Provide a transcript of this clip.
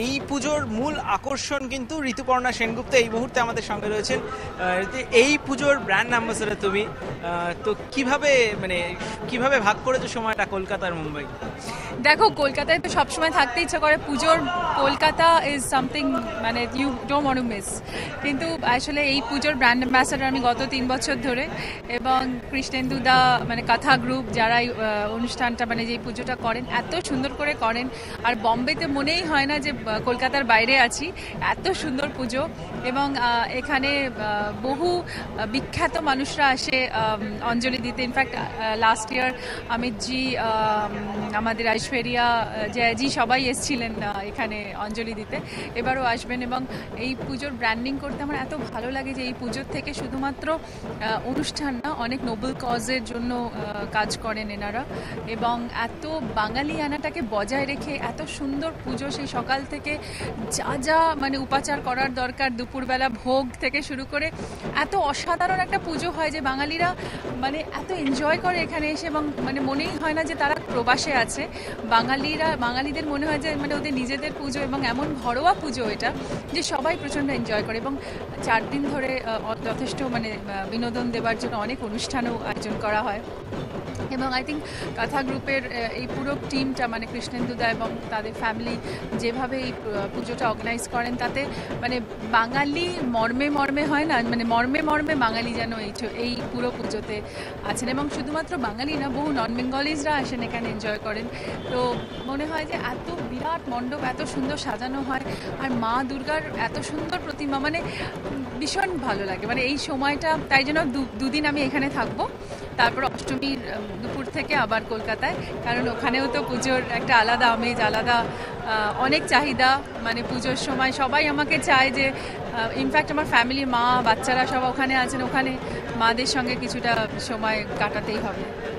এই পুজোর মূল আকর্ষণ কিন্তু ঋতুপর্ণা সেনগুপ্ত এই মুহূর্তে আমাদের সঙ্গে রয়েছেন। এই পুজোর ব্র্যান্ড অ্যাম্বাসেডর তুমি, তো কিভাবে মানে কিভাবে ভাগ করেছো সময়টা কলকাতার মুম্বাই? দেখো, কলকাতায় তো সবসময় থাকতে ইচ্ছা করে। পুজোর কলকাতা ইজ সামথিং মানে you don't want to miss. কিন্তু আসলে এই পুজোর ব্র্যান্ড অ্যাম্বাসাডার আমি গত 3 বছর ধরে, এবং কৃষ্ণেন্দু দা মানে কথা গ্রুপ যারা এই অনুষ্ঠানটা মানে যে পুজোটা করেন এত সুন্দর করে করেন। আর বম্বেতে মনেই হয় না যে কলকাতার বাইরে আছি, এত সুন্দর পুজো। এবং এখানে বহু বিখ্যাত মানুষরা আসে অঞ্জলি দিতে। ইনফ্যাক্ট লাস্ট ইয়ার অমিতজি, আমাদের ঐশ্বরিয়া, জয়জি সবাই এসেছিলেন এখানে অঞ্জলি দিতে, এবারও আসবেন। এবং এই পুজোর ব্র্যান্ডিং করতে আমার এত ভালো লাগে যে এই পুজোর থেকে শুধুমাত্র অনুষ্ঠান না, অনেক নোবেল কজের জন্য কাজ করেন এনারা। এবং এত বাঙালিয়ানাটাকে বজায় রেখে এত সুন্দর পুজো, সেই সকাল থেকে যা যা মানে উপাচার করার দরকার, দুপুরবেলা ভোগ থেকে শুরু করে এত অসাধারণ একটা পুজো হয় যে বাঙালিরা মানে এত এনজয় করে এখানে এসে। এবং মানে মনেই হয় না যে তারা প্রবাসে আছে। বাঙালিদের মনে হয় যে মানে ওদের নিজেদের পুজো, এবং এমন ঘরোয়া পুজো এটা যে সবাই প্রচণ্ড এনজয় করে। এবং 4 দিন ধরে যথেষ্ট মানে বিনোদন দেওয়ার জন্য অনেক অনুষ্ঠানও আয়োজন করা হয়। এবং আই থিঙ্ক কথা গ্রুপের এই পুরো টিমটা মানে কৃষ্ণেন্দুদা এবং তাদের ফ্যামিলি যেভাবে এই পুজোটা অর্গানাইজ করেন, তাতে মানে বাঙালি মর্মে মর্মে হয় না, মানে মর্মে মর্মে বাঙালি যেন এই পুরো পুজোতে আছেন। এবং শুধুমাত্র বাঙালি না, বহু নন বেঙ্গলিজরা আসেন এখানে এনজয় করেন। তো মনে হয় যে এত বিরাট মণ্ডপ এত সুন্দর সাজানো হয়, আর মা দুর্গার এত সুন্দর প্রতিমা, মানে ভীষণ ভালো লাগে মানে এই সময়টা। তাই জন্য দুদিন আমি এখানে থাকবো, তারপর অষ্টমীর দুপুর থেকে আবার কলকাতায়, কারণ ওখানেও তো পুজোর একটা আলাদা আমেজ, আলাদা অনেক চাহিদা। মানে পুজোর সময় সবাই আমাকে চায় যে, ইনফ্যাক্ট আমার ফ্যামিলির মা বাচ্চারা সব ওখানে আছেন, ওখানে মাদের সঙ্গে কিছুটা সময় কাটাতেই হবে।